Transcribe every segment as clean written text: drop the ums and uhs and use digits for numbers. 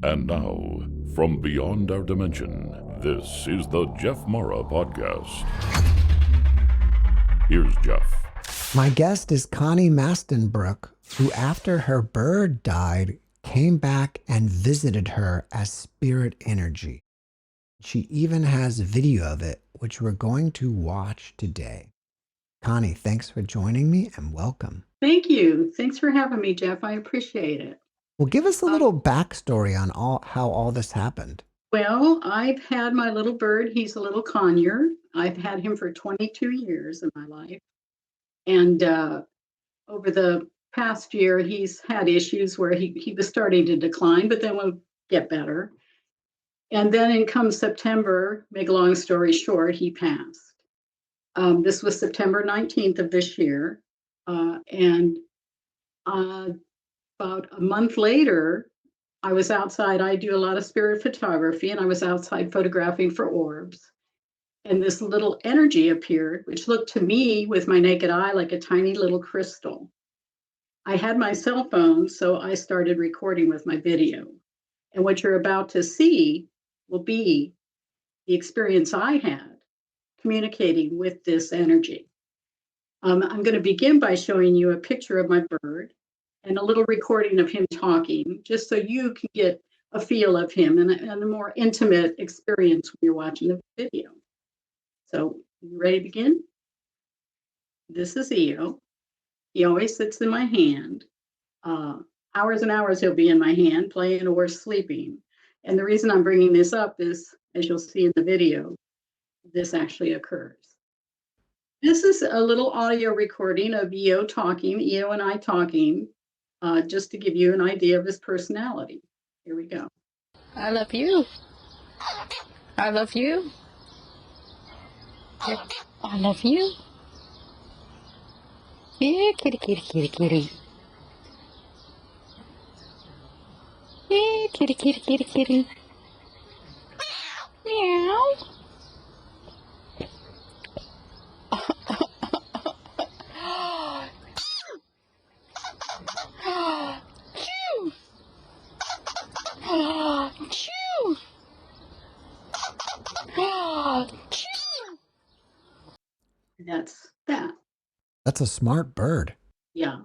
And now, from beyond our dimension, this is the JeffMara podcast. Here's Jeff. My guest is Connie Mastenbrook, who after her bird died, came back and visited her as spirit energy. She even has video of it, which we're going to watch today. Connie, thanks for joining me and welcome. Thank you. Thanks for having me, Jeff. I appreciate it. Well, give us a little backstory on how all this happened. Well, I've had my little bird. He's a little conure. I've had him for 22 years of my life. And over the past year, he's had issues where he was starting to decline, but then we'll get better. And then in come September, make a long story short, he passed. This was September 19th of this year. And about a month later, I was outside. I do a lot of spirit photography, and I was outside photographing for Orbs. And this little energy appeared, which looked to me with my naked eye like a tiny little crystal. I had my cell phone, so I started recording with my video. And what you're about to see will be the experience I had communicating with this energy. I'm going to begin by showing you a picture of my bird and a little recording of him talking, just so you can get a feel of him and a more intimate experience when you're watching the video. So, you ready to begin? This is Eo. He always sits in my hand. Hours and hours he'll be in my hand, playing or sleeping. And the reason I'm bringing this up is, as you'll see in the video, this actually occurs. This is a little audio recording of Eo and I talking, just to give you an idea of his personality. Here we go. I love you. I love you. I love you. Yeah, kitty, kitty, kitty, kitty. Yeah, kitty, kitty, kitty, kitty. Meow. Chew. Chew. Chew. That's that. That's a smart bird. Yeah.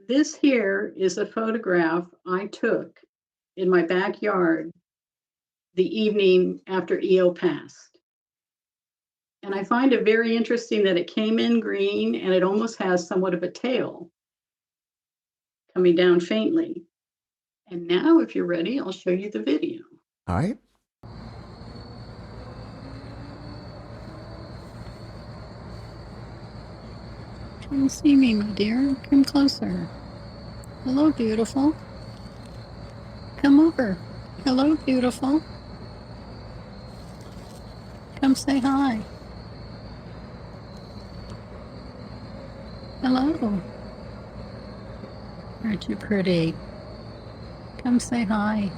This here is a photograph I took in my backyard the evening after Eo passed. And I find it very interesting that it came in green and it almost has somewhat of a tail coming down faintly. And now, if you're ready, I'll show you the video. All right. Come see me, my dear. Come closer. Hello, beautiful. Come over. Hello, beautiful. Come say hi. Hello. Aren't you pretty? Come say hi.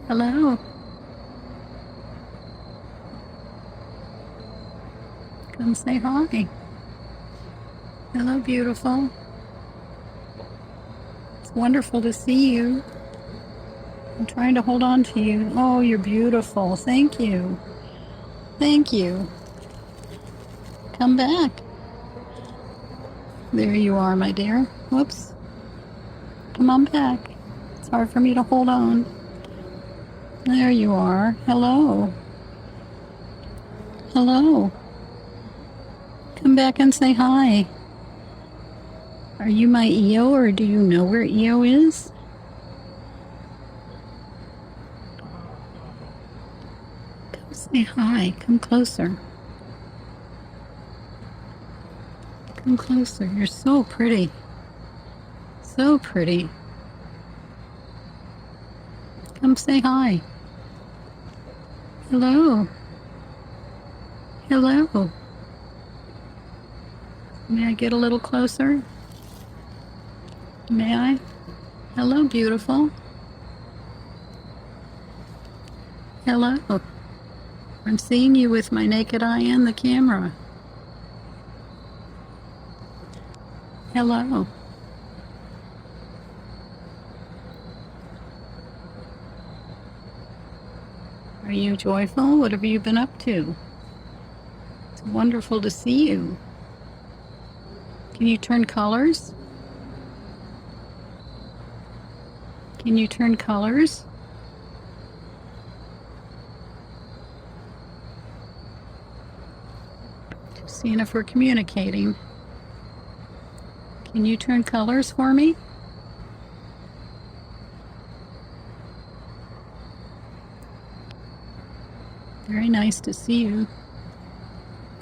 Hello. Come say hi. Hello, beautiful. It's wonderful to see you. I'm trying to hold on to you. Oh, you're beautiful. Thank you. Thank you. Come back. There you are, my dear. Whoops. Come on back. It's hard for me to hold on. There you are. Hello. Hello. Come back and say hi. Are you my Eo, or do you know where Eo is? Come say hi. Come closer. Come closer. You're so pretty. So pretty. Come say hi. Hello. Hello. May I get a little closer? May I? Hello, beautiful. Hello. I'm seeing you with my naked eye and the camera. Hello. Are you joyful? What have you been up to? It's wonderful to see you. Can you turn colors? Can you turn colors? Just seeing if we're communicating. Can you turn colors for me? Very nice to see you.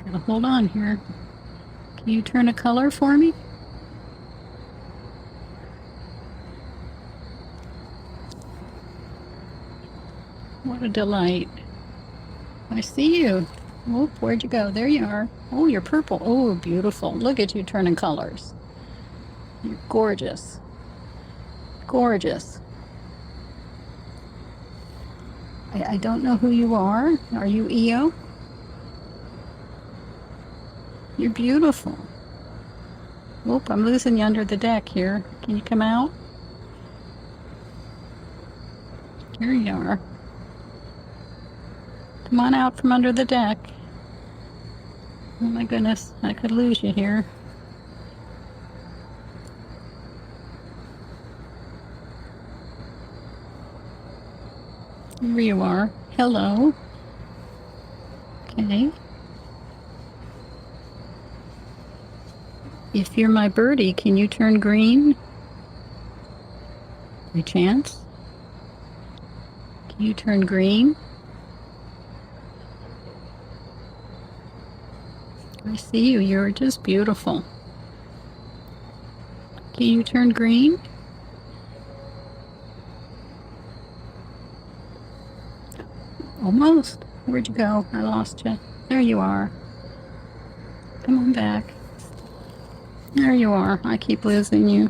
Gotta hold on here. Can you turn a color for me? What a delight. I see you. Oh, where'd you go? There you are. Oh, you're purple. Oh, beautiful. Look at you turning colors. You're gorgeous. Gorgeous. I don't know who you are. Are you EO? You're beautiful. Oop, I'm losing you under the deck here. Can you come out? Here you are. Come on out from under the deck. Oh my goodness, I could lose you here. Here you are. Hello. Okay. If you're my birdie, can you turn green? By chance? Can you turn green? I see you. You're just beautiful. Can you turn green? Almost. Where'd you go? I lost you. There you are. Come on back. There you are. I keep losing you.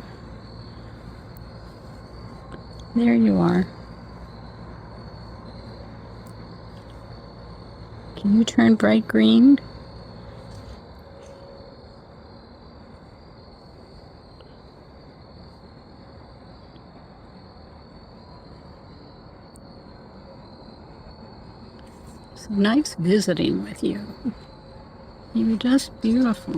There you are. Can you turn bright green? So nice visiting with you. You're just beautiful.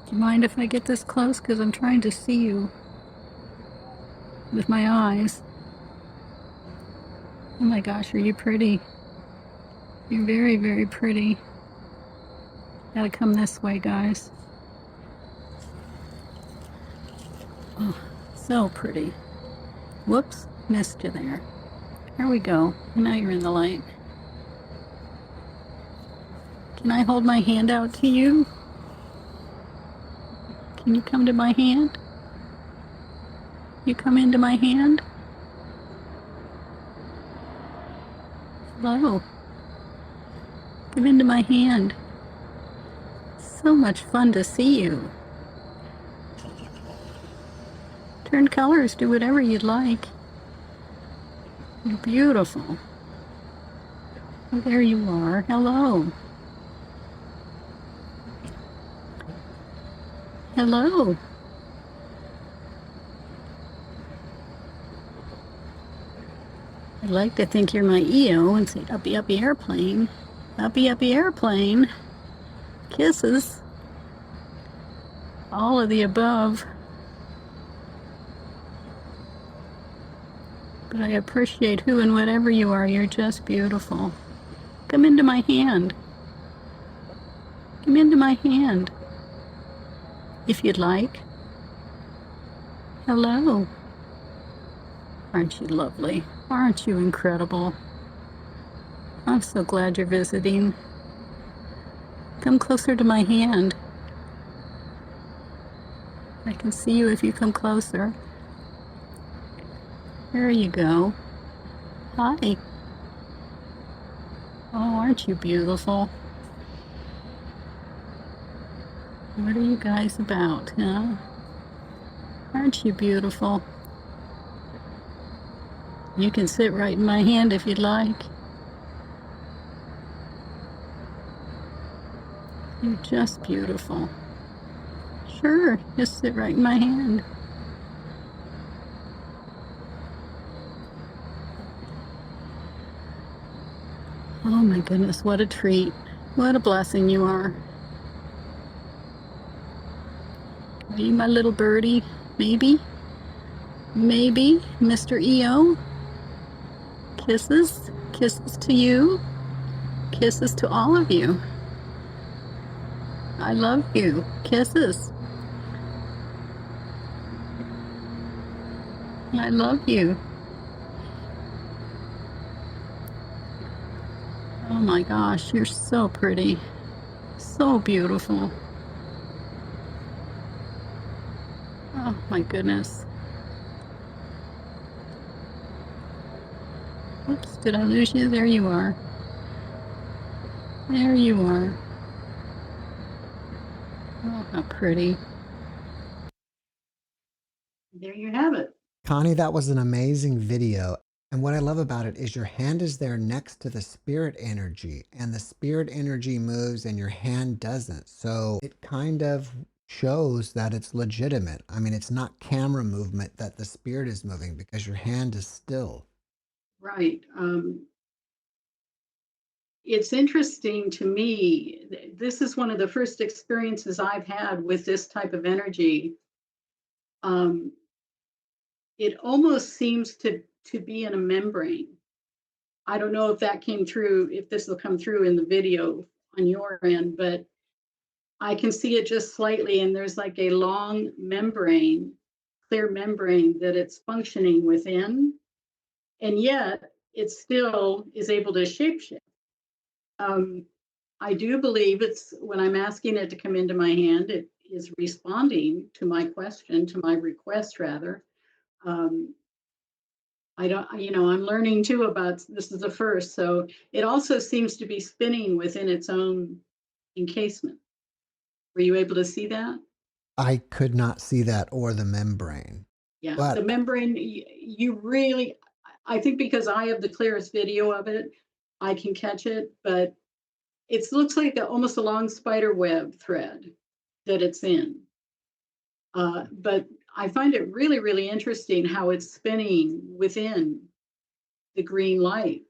Do you mind if I get this close? Because I'm trying to see you with my eyes. Oh my gosh, are you pretty? You're very, very pretty. Gotta come this way, guys. Oh, so pretty. Whoops, missed you there. There we go. Now you're in the light. Can I hold my hand out to you? Can you come to my hand? You come into my hand? Hello. Come into my hand. So much fun to see you. Turn colors, do whatever you'd like. You're beautiful. Oh, there you are. Hello. Hello. I'd like to think you're my EO and say, uppy, uppy airplane. Uppy, uppy airplane. Kisses. All of the above. But I appreciate who and whatever you are. You're just beautiful. Come into my hand. Come into my hand. If you'd like. Hello. Aren't you lovely? Aren't you incredible? I'm so glad you're visiting. Come closer to my hand. I can see you if you come closer. There you go. Hi. Oh, aren't you beautiful? What are you guys about, huh? Aren't you beautiful? You can sit right in my hand if you'd like. You're just beautiful. Sure, just sit right in my hand. Oh my goodness, what a treat. What a blessing you are. Are you my little birdie? Maybe? Maybe, Mr. EO? Kisses? Kisses to you? Kisses to all of you. I love you. Kisses. I love you. Oh my gosh, you're so pretty. So beautiful. Oh my goodness. Oops, did I lose you? There you are. There you are. Oh, how pretty. There you have it. Connie, that was an amazing video. And what I love about it is your hand is there next to the spirit energy, and the spirit energy moves and your hand doesn't. So it kind of shows that it's legitimate. I mean, it's not camera movement that the spirit is moving because your hand is still. Right. It's interesting to me. This is one of the first experiences I've had with this type of energy. It almost seems to be in a membrane. I don't know if that came through, if this will come through in the video on your end, but I can see it just slightly, and there's like a long membrane, clear membrane that it's functioning within, and yet it still is able to shapeshift. I do believe it's when I'm asking it to come into my hand, it is responding to my question, to my request rather. Um, I don't, I'm learning too about this is the first. So it also seems to be spinning within its own encasement. Were you able to see that? I could not see that or the membrane. Yeah, the But membrane, you really, I think because I have the clearest video of it, I can catch it, but it looks like almost a long spider web thread that it's in. But I find it really, really interesting how it's spinning within the green light.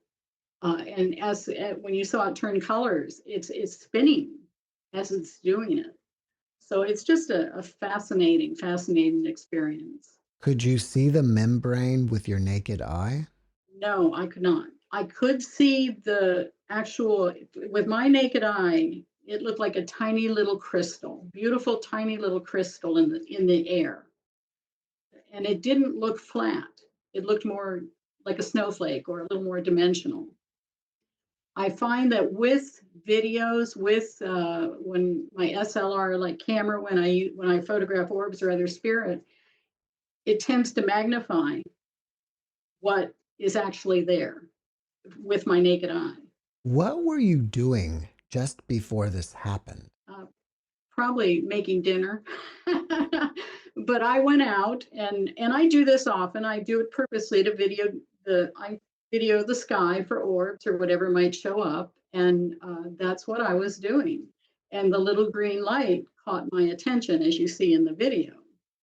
And as when you saw it turn colors, it's spinning as it's doing it. So it's just a fascinating, fascinating experience. could you see the membrane with your naked eye? No, I could not. I could see the actual, with my naked eye, it looked like a tiny little crystal, beautiful tiny little crystal in the air. And it didn't look flat. It looked more like a snowflake or a little more dimensional. I find that with videos, with when my SLR like camera, when I photograph orbs or other spirit, it tends to magnify what is actually there with my naked eye. What were you doing just before this happened? Uh, Probably making dinner, but I went out and I do this often. I do it purposely to video the sky for orbs or whatever might show up, and that's what I was doing. And the little green light caught my attention, as you see in the video,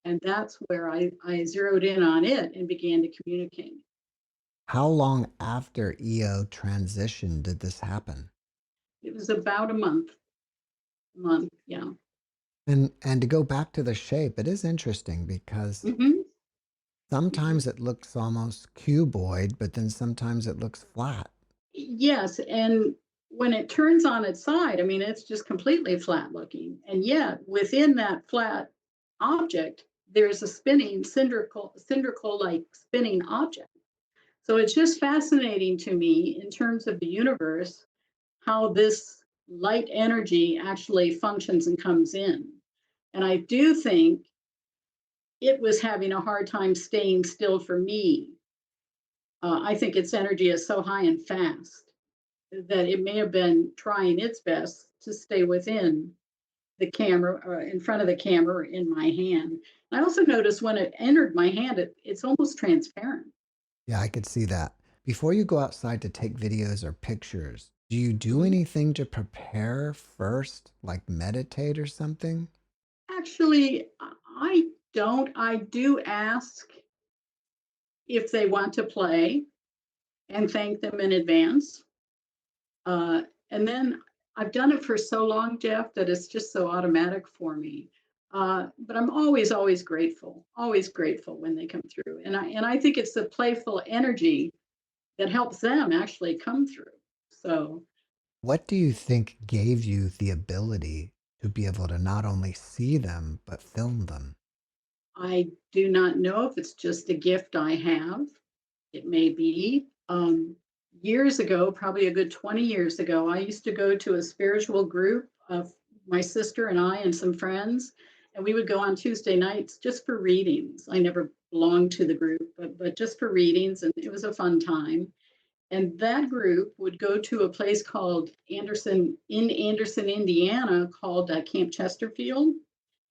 and that's where I zeroed in on it and began to communicate. How long after EO transition did this happen? It was about a month, yeah. And to go back to the shape, it is interesting because Hmm. sometimes it looks almost cuboid, but then sometimes it looks flat. Yes, and when it turns on its side, I mean, it's just completely flat looking. And yet, within that flat object, there's a spinning cylindrical like spinning object. So it's just fascinating to me in terms of the universe how this light energy actually functions and comes in. And I do think it was having a hard time staying still for me. I think its energy is so high and fast that it may have been trying its best to stay within the camera or in front of the camera in my hand. I also noticed when it entered my hand, it's almost transparent. Yeah, I could see that. Before you go outside to take videos or pictures, do you do Mhm. anything to prepare first, like meditate or something? Actually, I don't. I do ask if they want to play and thank them in advance. And then I've done it for so long, Jeff, that it's just so automatic for me. But I'm always grateful when they come through. And I think it's the playful energy that helps them actually come through. So What do you think gave you the ability to be able to not only see them, but film them? I do not know if it's just a gift I have. It may be. Years ago, probably a good 20 years ago, I used to go to a spiritual group of my sister and I and some friends, and we would go on Tuesday nights just for readings. I never belonged to the group, but just for readings, and it was a fun time. And that group would go to a place called Anderson, Indiana, called Camp Chesterfield.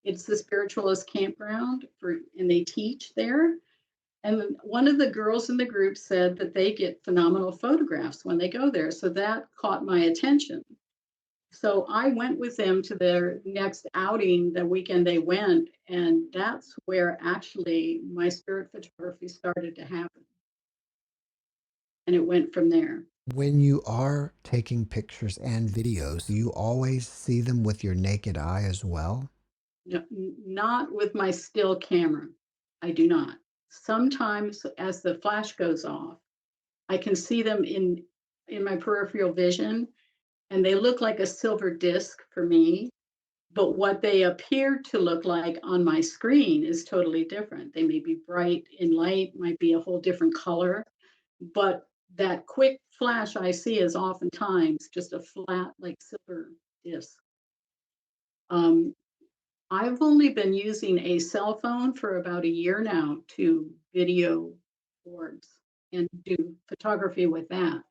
It's the spiritualist campground for, and they teach there. And one of the girls in the group said that they get phenomenal photographs when they go there. So that caught my attention. So I went with them to their next outing the weekend they went. And that's where actually my spirit photography started to happen. And it went from there. When you are taking pictures and videos, do you always see them with your naked eye as well? No, not with my still camera. I do not. Sometimes as the flash goes off, I can see them in my peripheral vision, and they look like a silver disc for me. But what they appear to look like on my screen is totally different. They may be bright in light, might be a whole different color, but that quick flash I see is oftentimes just a flat, like silver disc. Um, I've only been using a cell phone for about a year now to video orbs and do photography with that.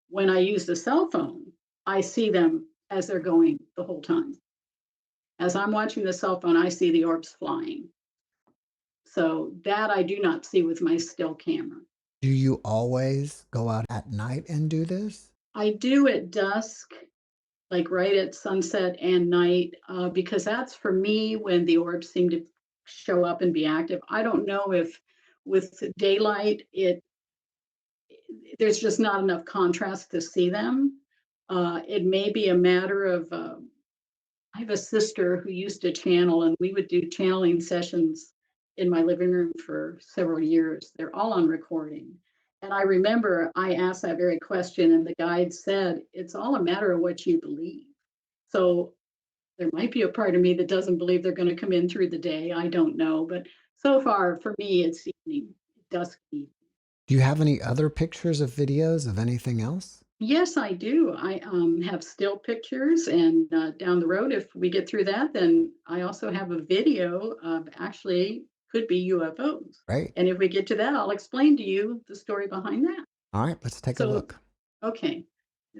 When I use the cell phone, I see them as they're going the whole time. As I'm watching the cell phone, I see the orbs flying. So that I do not see with my still camera. Do you always go out at night and do this? I do at dusk, like right at sunset and night, because that's for me when the orbs seem to show up and be active. I don't know if with daylight there's just not enough contrast to see them. It may be a matter of I have a sister who used to channel, and we would do channeling sessions in my living room for several years. They're all on recording. And I remember I asked that very question, and the guide said, it's all a matter of what you believe. So there might be a part of me that doesn't believe they're going to come in through the day. I don't know. But so far, for me, it's evening, dusk evening. Do you have any other pictures of videos of anything else? Yes, I do. I have still pictures, and down the road, if we get through that, then I also have a video of actually could be UFOs. Right. And if we get to that, I'll explain to you the story behind that. All right, let's take a So, look. okay,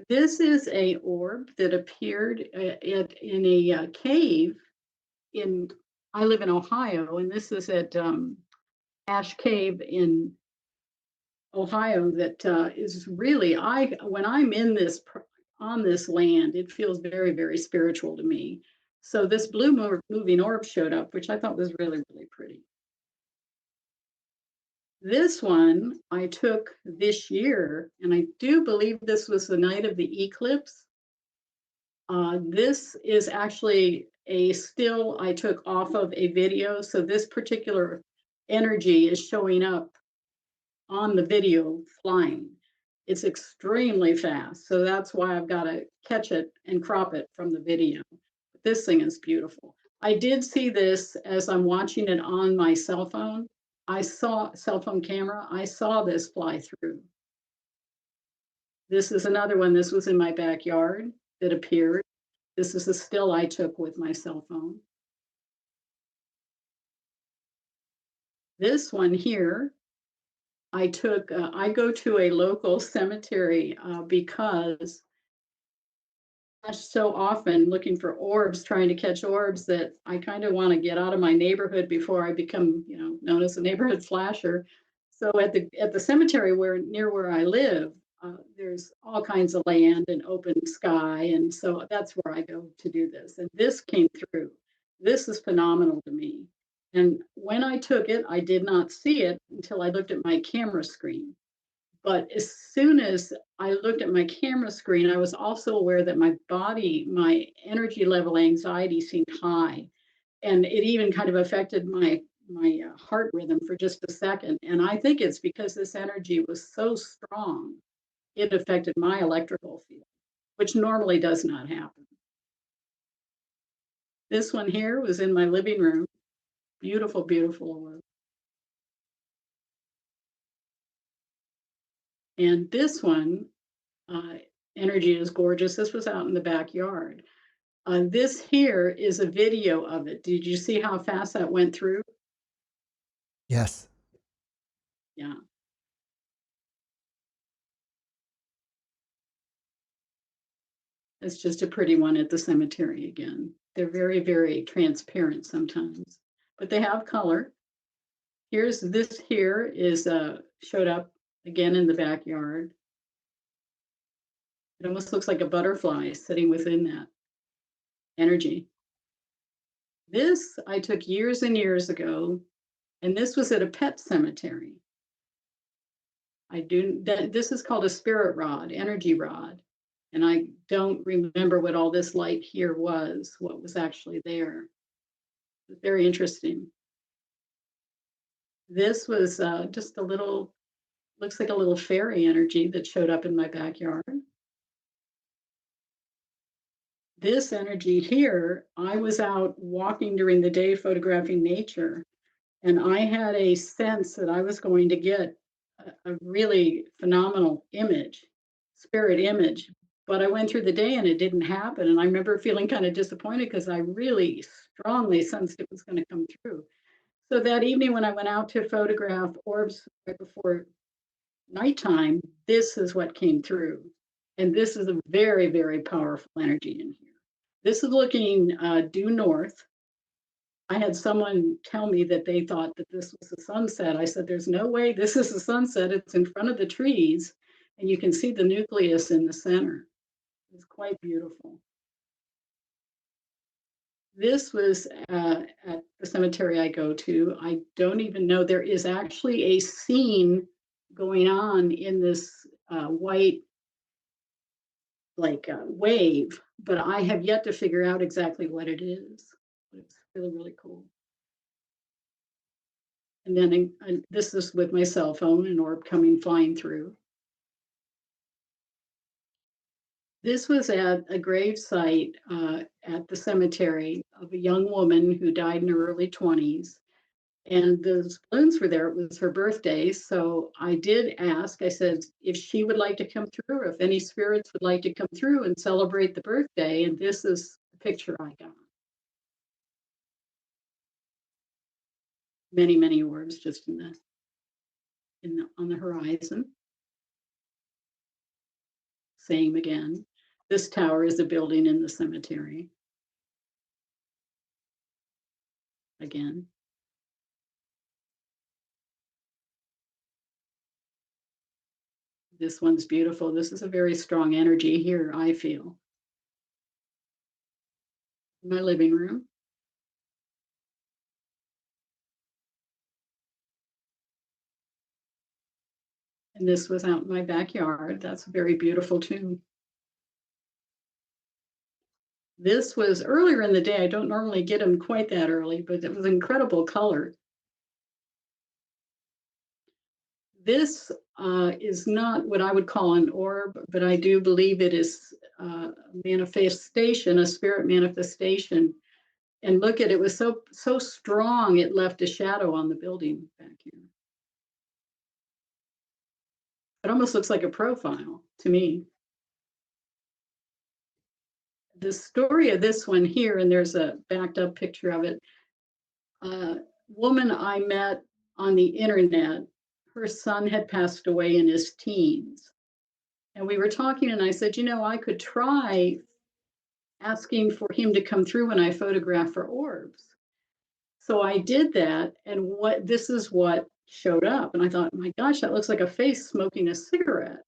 this is a orb that appeared in a cave in. I live in Ohio, and this is at Ash Cave in Ohio that is really I when I'm in this on this land, it feels very, very spiritual to me. So this blue moving orb showed up, which I thought was really, really pretty. This one I took this year, and I do believe this was the night of the eclipse. This is actually a still I took off of a video. So this particular energy is showing up on the video flying. It's extremely fast. So that's why I've got to catch it and crop it from the video. But this thing is beautiful. I did see this as I'm watching it on my cell phone. I saw cell phone camera. I saw this fly through. This is another one. This was in my backyard that appeared. This is a still I took with my cell phone. This one here I took, I go to a local cemetery because so often looking for orbs, trying to catch orbs that I kind of want to get out of my neighborhood before I become, known as a neighborhood flasher. So at the cemetery near where I live, there's all kinds of land and open sky, and so that's where I go to do this. And this came through. This is phenomenal to me. And when I took it, I did not see it until I looked at my camera screen. But as soon as I looked at my camera screen, I was also aware that my body, my energy level anxiety seemed high. And it even kind of affected my heart rhythm for just a second. And I think it's because this energy was so strong, it affected my electrical field, which normally does not happen. This one here was in my living room. Beautiful, beautiful orb. And this one, uh, energy is gorgeous. This was out in the backyard. This here is a video of it. Did you see how fast that went through? Yes. Yeah. It's just a pretty one at the cemetery again. They're very, very transparent sometimes, but they have color. Here's this here is showed up again in the backyard. It almost looks like a butterfly sitting within that energy. This I took years and years ago, and this was at a pet cemetery. This is called a spirit rod, energy rod. And I don't remember what all this light here was, what was actually there. It's very interesting. This was just a little, looks like a little fairy energy that showed up in my backyard. This energy here, I was out walking during the day photographing nature, and I had a sense that I was going to get a really phenomenal image, spirit image. But I went through the day and it didn't happen. And I remember feeling kind of disappointed because I really strongly sensed it was going to come through. So that evening when I went out to photograph orbs right before nighttime, this is what came through. And this is a very, very powerful energy in here. This is looking due north. I had someone tell me that they thought that this was a sunset. I said, there's no way this is a sunset. It's in front of the trees, and you can see the nucleus in the center. It's quite beautiful. This was at the cemetery I go to. I don't even know. There is actually a scene going on in this white wave, but I have yet to figure out exactly what it is. It's really, really cool. And then this is with my cell phone, an orb coming flying through. This was at a grave site at the cemetery of a young woman who died in her early 20s. And the balloons were there. It was her birthday. So I did ask, I said, if she would like to come through, or if any spirits would like to come through and celebrate the birthday. And this is the picture I got. Many, many orbs just on the horizon. Same again. This tower is a building in the cemetery. Again. This one's beautiful. This is a very strong energy here, I feel. My living room. And this was out in my backyard. That's very beautiful too. This was earlier in the day. I don't normally get them quite that early, but it was incredible color. This is not what I would call an orb, but I do believe it is a manifestation, a spirit manifestation. And look at it, was so strong, it left a shadow on the building back here. It almost looks like a profile to me. The story of this one here, and there's a backed up picture of it. A woman I met on the internet, her son had passed away in his teens. And we were talking, and I said, you know, I could try asking for him to come through when I photograph for orbs. So I did that, and this is what showed up. And I thought, my gosh, that looks like a face smoking a cigarette.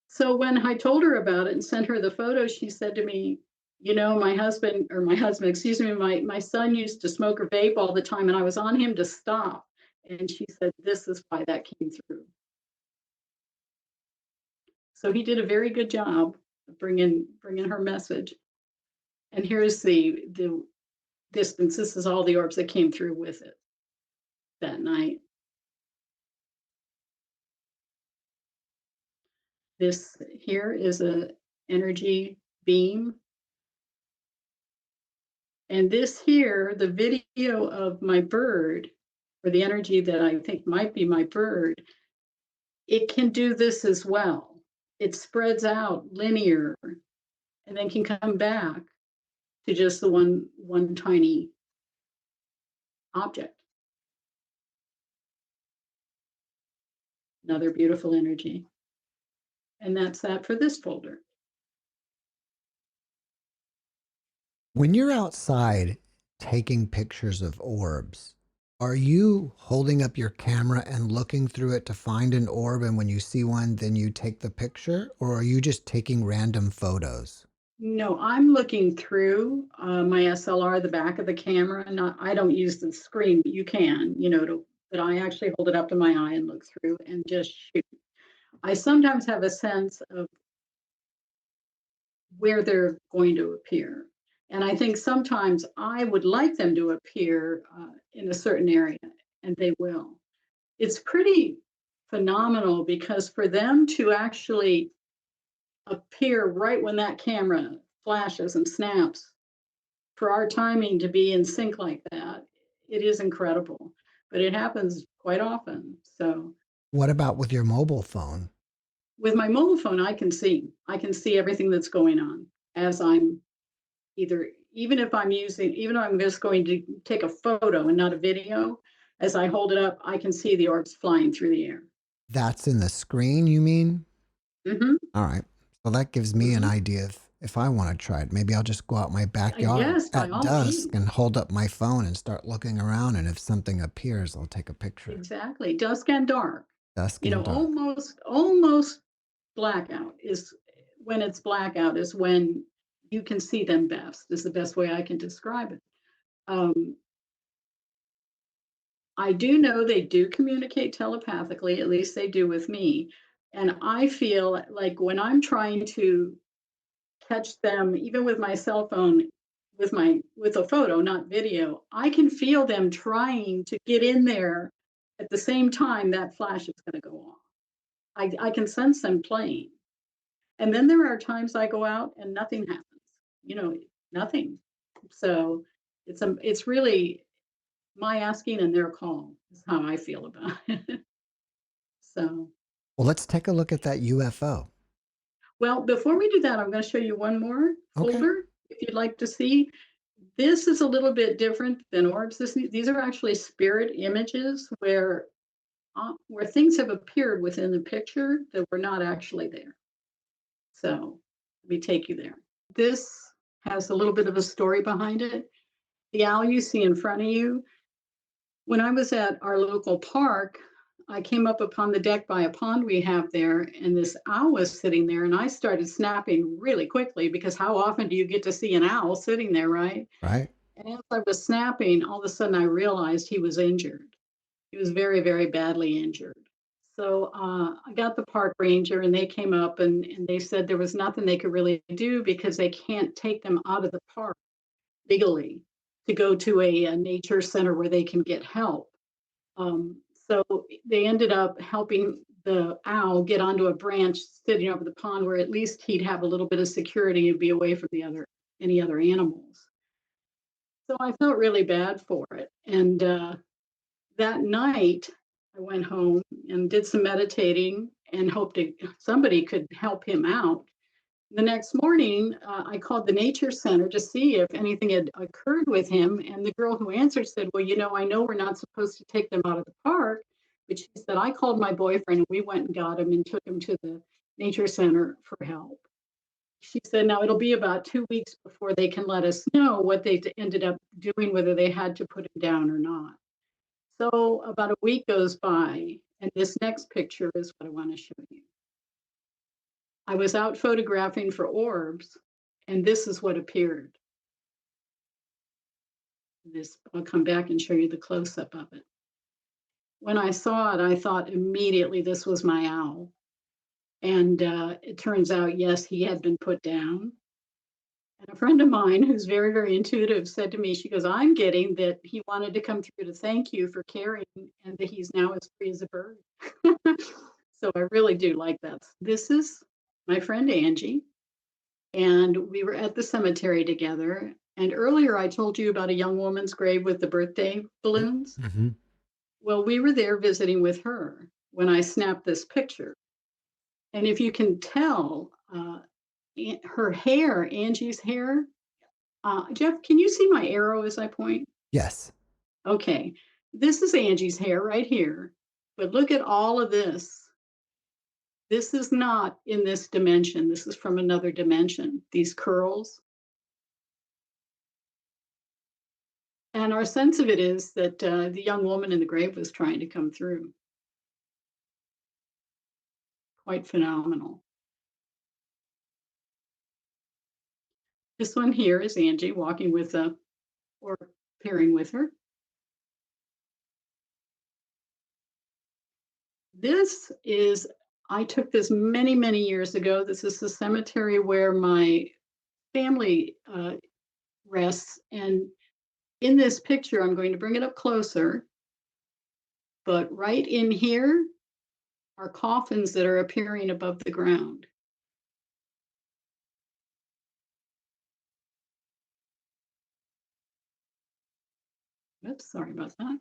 So when I told her about it and sent her the photo, she said to me, excuse me, my son used to smoke or vape all the time, and I was on him to stop. And she said, this is why that came through. So he did a very good job of bringing her message. And here's the distance. This is all the orbs that came through with it that night. This here is a energy beam. And this here, the video of my bird, or the energy that I think might be my bird, it can do this as well. It spreads out linear and then can come back to just the one tiny object. Another beautiful energy. And that's that for this folder. When you're outside taking pictures of orbs, are you holding up your camera and looking through it to find an orb, and when you see one, then you take the picture, or are you just taking random photos? No, I'm looking through my SLR, the back of the camera. I don't use the screen, but you can, but I actually hold it up to my eye and look through and just shoot. I sometimes have a sense of where they're going to appear. And I think sometimes I would like them to appear in a certain area, and they will. It's pretty phenomenal because for them to actually appear right when that camera flashes and snaps, for our timing to be in sync like that, it is incredible. But it happens quite often. So What about with your mobile phone? with my mobile phone, I can see everything that's going on as I'm even if I'm just going to take a photo and not a video, as I hold it up, I can see the orbs flying through the air. That's in the screen, you mean? Mm-hmm. All right. Well, that gives me an Mm-hmm. idea if I want to try it. Maybe I'll just go out my backyard Yes, by at all dusk means. and hold up my phone and start looking around. And if something appears, I'll take a picture. Exactly. Dusk and dark. Dusk and dark. Almost blackout is when it's blackout is when you can see them best, is the best way I can describe it. I do know they do communicate telepathically, at least they do with me. And I feel like when I'm trying to catch them, even with my cell phone, with a photo, not video, I can feel them trying to get in there at the same time that flash is going to go off. I can sense them playing. And then there are times I go out and nothing happens, nothing. So it's really my asking and their call is how I feel about it. So, Well, let's take a look at that UFO. well, before we do that, I'm going to show you one more Okay. folder if you'd like to see. This is a little bit different than orbs. These are actually spirit images where things have appeared within the picture that were not actually there. So let me take you there. This has a little bit of a story behind it. The owl you see in front of you, when I was at our local park, I came up upon the deck by a pond we have there, and this owl was sitting there, and I started snapping really quickly because how often do you get to see an owl sitting there, right? Right. And as I was snapping, all of a sudden I realized he was injured. He was very, very badly injured. So I got the park ranger, and they came up and they said there was nothing they could really do because they can't take them out of the park legally to go to a nature center where they can get help. So they ended up helping the owl get onto a branch sitting over the pond where at least he'd have a little bit of security and be away from any other animals. So I felt really bad for it. And that night, I went home and did some meditating and hoped somebody could help him out. The next morning, I called the nature center to see if anything had occurred with him. And the girl who answered said, well, I know we're not supposed to take them out of the park. But she said, I called my boyfriend and we went and got him and took him to the nature center for help. She said, now it'll be about 2 weeks before they can let us know what they ended up doing, whether they had to put him down or not. So about a week goes by, and this next picture is what I want to show you. I was out photographing for Orbs, and this is what appeared. I'll come back and show you the close-up of it. When I saw it, I thought immediately this was my owl. And it turns out, yes, he had been put down. And a friend of mine who's very, very intuitive said to me, she goes, I'm getting that he wanted to come through to thank you for caring and that he's now as free as a bird. So I really do like that. This is my friend Angie, and we were at the cemetery together. And earlier I told you about a young woman's grave with the birthday balloons. Mm-hmm. Well, we were there visiting with her when I snapped this picture. And if you can tell, her hair, Angie's hair, Jeff, can you see my arrow as I point? Yes. Okay, this is Angie's hair right here, but look at all of this. This is not in this dimension. This is from another dimension, these curls. And our sense of it is that the young woman in the grave was trying to come through. Quite phenomenal. This one here is Angie walking with or pairing with her. This is, I took this many, many years ago. This is the cemetery where my family rests. And in this picture, I'm going to bring it up closer, but right in here are coffins that are appearing above the ground. Oops, sorry about that.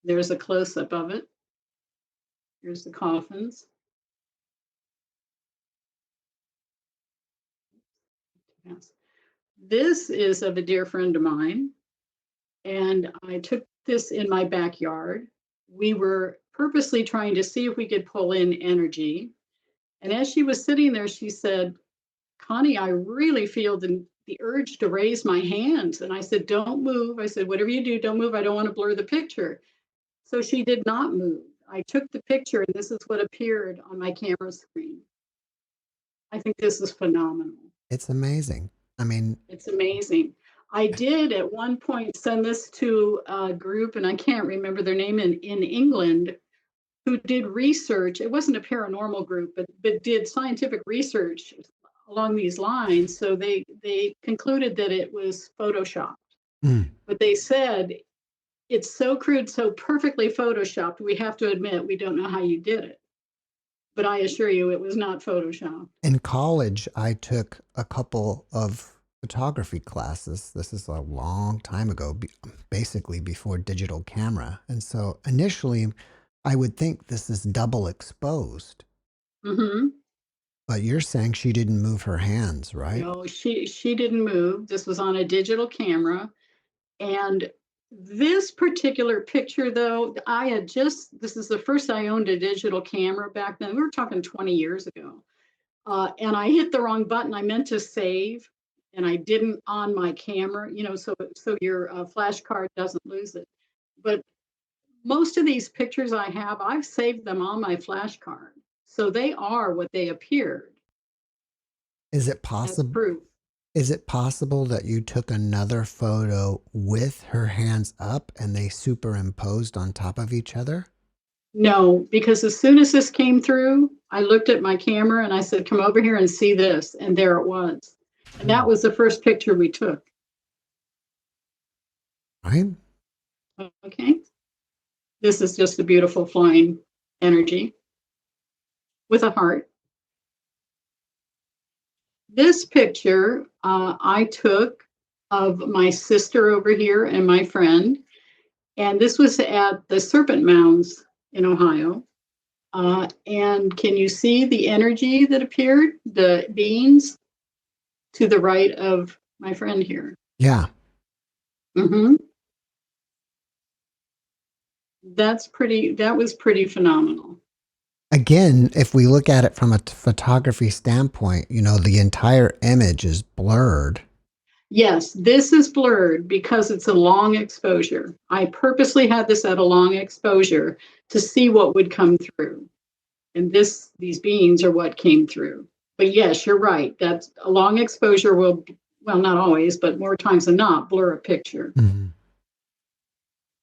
There's a close-up of it. Here's the coffins. Yes. This is of a dear friend of mine, and I took this in my backyard. We were purposely trying to see if we could pull in energy. And as she was sitting there, she said, Connie, I really feel the urge to raise my hands. And I said, don't move. I said, whatever you do, don't move. I don't want to blur the picture. So she did not move. I took the picture, and this is what appeared on my camera screen. I think this is phenomenal. It's amazing. I mean, it's amazing. I did at one point send this to a group, and I can't remember their name, in England, who did research. It wasn't a paranormal group, but did scientific research along these lines. So they concluded that it was photoshopped. But they said it's so crude, so perfectly photoshopped. We have to admit we don't know how you did it. But I assure you, it was not photoshopped. In college, I took a couple of photography classes. This is a long time ago, basically before digital camera. And so initially, I would think this is double exposed. Mm-hmm. But you're saying she didn't move her hands, right? No, she didn't move. This was on a digital camera. And this particular picture, though, this is the first I owned a digital camera back then. We were talking 20 years ago. And I hit the wrong button. I meant to save, and I didn't on my camera, so your flash card doesn't lose it. But most of these pictures I have, I've saved them on my flash card. So they are what they appeared. Is it possible? Proof. Is it possible that you took another photo with her hands up and they superimposed on top of each other? No, because as soon as this came through, I looked at my camera and I said, come over here and see this. And there it was. And that was the first picture we took. Right. Okay. This is just a beautiful flying energy with a heart. This picture I took of my sister over here and my friend. And this was at the Serpent Mounds in Ohio. And can you see the energy that appeared? The beings to the right of my friend here. Yeah. Mm-hmm. That was pretty phenomenal. Again, if we look at it from a photography standpoint, the entire image is blurred. Yes, this is blurred because it's a long exposure. I purposely had this at a long exposure to see what would come through. And these beings are what came through. But yes, you're right. That's a long exposure will, well, not always, but more times than not, blur a picture. Mm-hmm.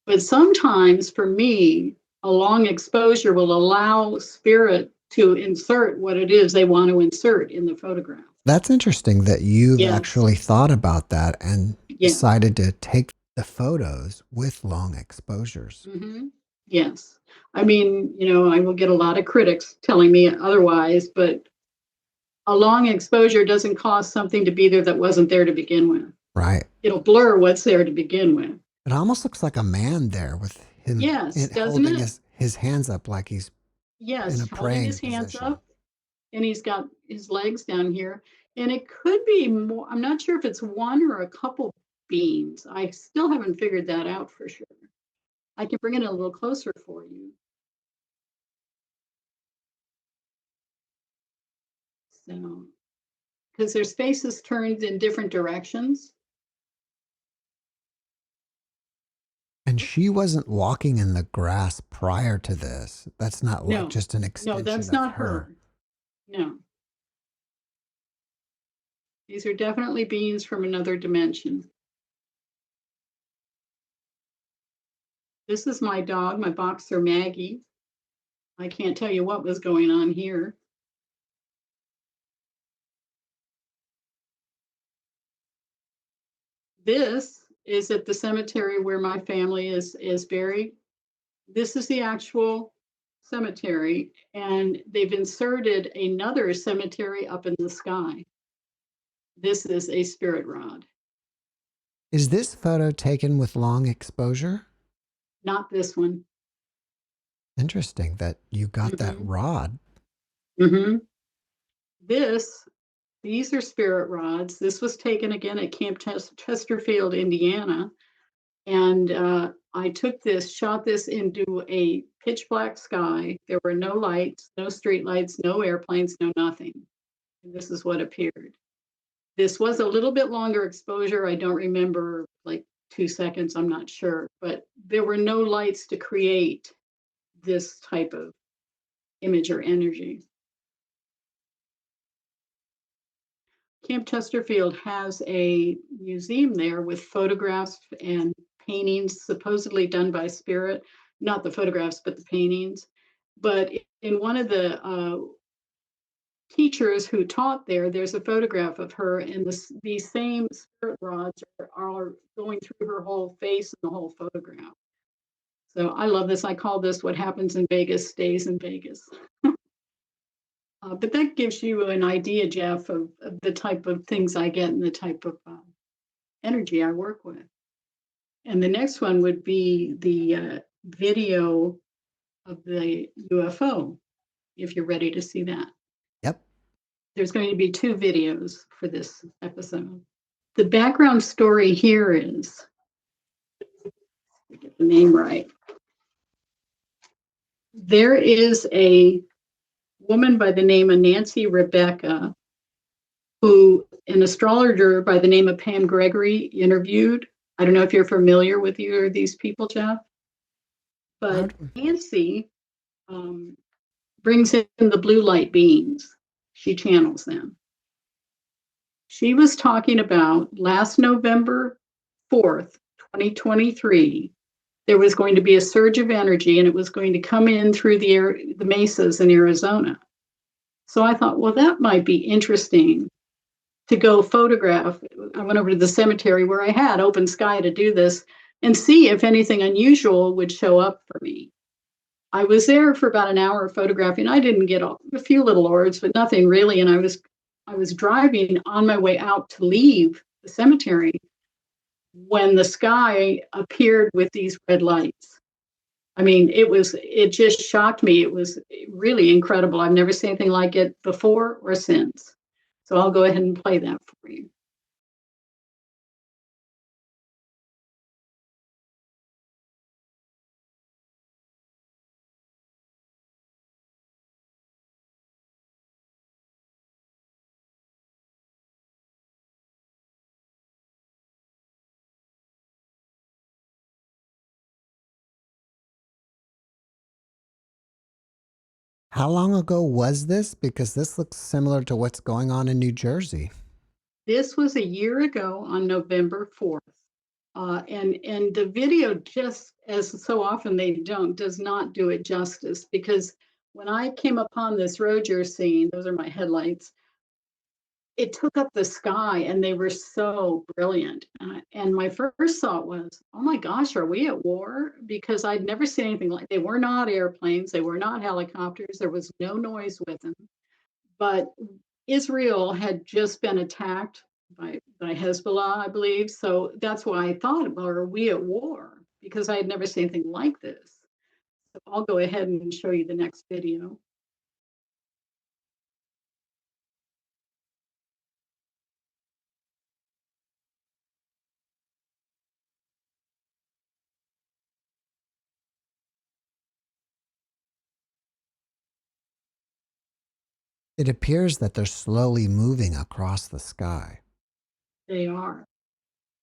But sometimes for me, a long exposure will allow spirit to insert what it is they want to insert in the photograph. That's interesting that you've Yes. actually thought about that and Yeah. decided to take the photos with long exposures. Mm-hmm. Yes. I mean, I will get a lot of critics telling me otherwise, but a long exposure doesn't cause something to be there that wasn't there to begin with. Right. It'll blur what's there to begin with. It almost looks like a man there with him Yes, doesn't holding it? his hands up like he's in Yes, a holding praying his hands position. up, and he's got his legs down here. And it could be more, I'm not sure if it's one or a couple beams. I still haven't figured that out for sure. I can bring it a little closer for you. So, because their faces turned in different directions. And she wasn't walking in the grass prior to this. That's not like No, just an no, extension that's of not her. her. No. These are definitely beings from another dimension. This is my dog, my boxer Maggie. I can't tell you what was going on here. This is at the cemetery where my family is buried. This is the actual cemetery, and they've inserted another cemetery up in the sky. This is a spirit rod. Is this photo taken with long exposure? Not this one. Interesting that you got that Mm-hmm. rod. Mm-hmm. These are spirit rods. This was taken again at Camp Chesterfield, Indiana. And I shot this into a pitch black sky. There were no lights, no street lights, no airplanes, no nothing. And this is what appeared. This was a little bit longer exposure. I don't remember, like 2 seconds, I'm not sure, but there were no lights to create this type of image or energy. Camp Chesterfield has a museum there with photographs and paintings supposedly done by spirit, not the photographs, but the paintings. But in one of the teachers who taught there, there's a photograph of her, and these same spirit rods are going through her whole face in the whole photograph. So I love this. I call this what happens in Vegas stays in Vegas. But that gives you an idea, Jeff, of the type of things I get and the type of energy I work with. And the next one would be the video of the UFO, if you're ready to see that. Yep. There's going to be 2 videos for this episode. The background story here is, get the name right. There is a woman by the name of Nancy Rebecca, who an astrologer by the name of Pam Gregory interviewed. I don't know if you're familiar with either of these people, Jeff, but Nancy brings in the blue light beings. She channels them. She was talking about last November 4th, 2023, there was going to be a surge of energy and it was going to come in through the mesas in Arizona. So I thought, well, that might be interesting to go photograph. I went over to the cemetery where I had open sky to do this and see if anything unusual would show up for me. I was there for about an hour photographing. I didn't get a few little orbs, but nothing really. And I was driving on my way out to leave the cemetery when the sky appeared with these red lights. I mean, it just shocked me. It was really incredible. I've never seen anything like it before or since. So I'll go ahead and play that for you. How long ago was this? Because this looks similar to what's going on in New Jersey. This was a year ago on November 4th. And the video, just as so often they don't, does not do it justice, because when I came upon this road you're seeing, those are my headlights, it took up the sky and they were so brilliant. And my first thought was, oh my gosh, are we at war? Because I'd never seen anything like, they were not airplanes, they were not helicopters, there was no noise with them. But Israel had just been attacked by Hezbollah, I believe. So that's why I thought, well, are we at war? Because I had never seen anything like this. So I'll go ahead and show you the next video. It appears that they're slowly moving across the sky. They are.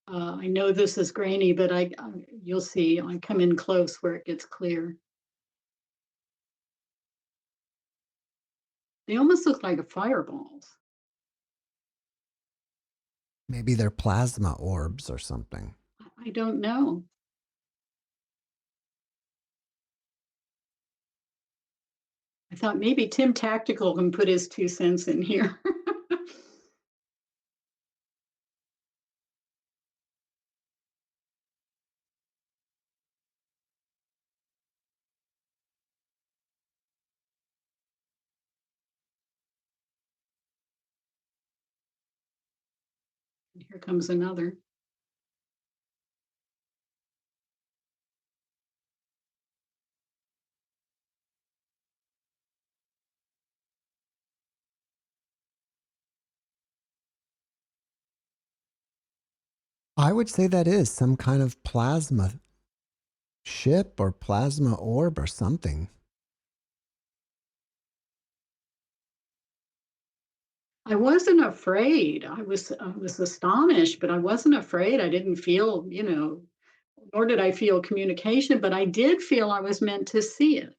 I know this is grainy, but you'll see. I come in close where it gets clear. They almost look like fireballs. Maybe they're plasma orbs or something. I don't know. I thought maybe Tim Tactical can put his 2 cents in here. Here comes another. I would say that is some kind of plasma ship or plasma orb or something. I wasn't afraid. I was astonished, but I wasn't afraid. I didn't feel, nor did I feel communication, but I did feel I was meant to see it.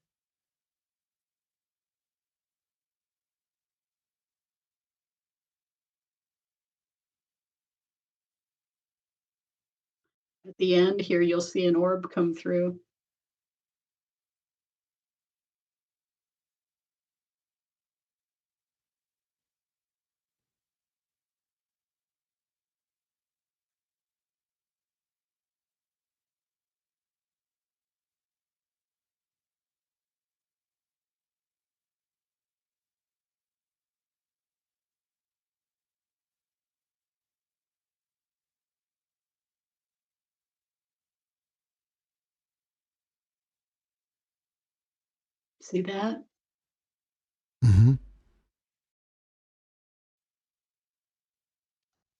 At the end here, you'll see an orb come through. See that? Hmm.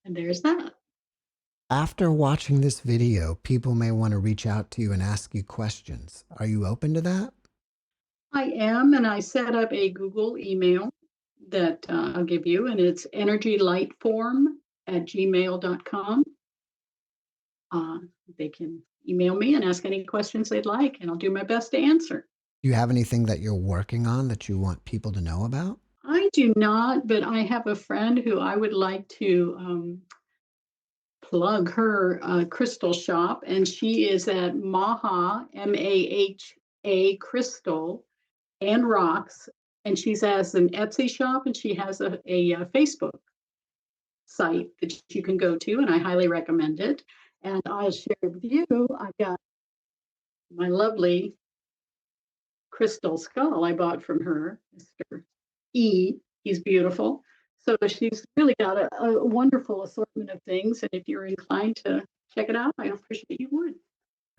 And there's that. After watching this video, people may want to reach out to you and ask you questions. Are you open to that? I am, and I set up a Google email that I'll give you, and it's energylightform@gmail.com. Uh, they can email me and ask any questions they'd like, and I'll do my best to answer. Do you have anything that you're working on that you want people to know about? I do not, but I have a friend who I would like to plug her crystal shop, and she is at Maha, Maha Crystal and Rocks, and she has an Etsy shop, and she has a Facebook site that you can go to, and I highly recommend it. And I'll share with you, I've got my lovely crystal skull I bought from her, Mr. E. He's beautiful. So she's really got a wonderful assortment of things. And if you're inclined to check it out, I appreciate you would.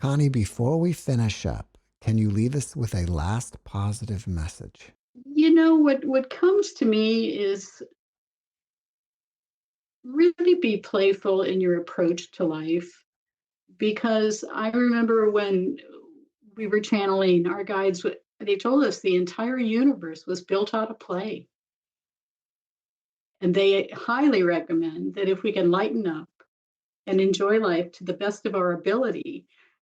Connie, before we finish up, can you leave us with a last positive message? What comes to me is really be playful in your approach to life, because I remember when we were channeling our guides, they told us the entire universe was built out of play. And they highly recommend that if we can lighten up and enjoy life to the best of our ability,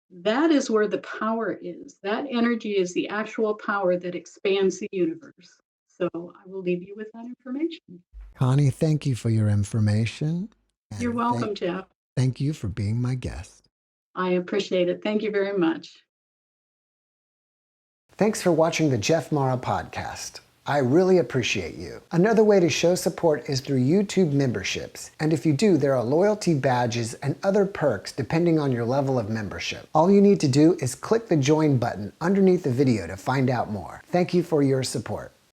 That is where the power is. That energy is the actual power that expands the universe. So I will leave you with that information. Connie, thank you for your information. You're And welcome, Jeff. thank you for being my guest. I appreciate it. Thank you very much. Thanks for watching the JeffMara podcast. I really appreciate you. Another way to show support is through YouTube memberships. And if you do, there are loyalty badges and other perks depending on your level of membership. All you need to do is click the join button underneath the video to find out more. Thank you for your support.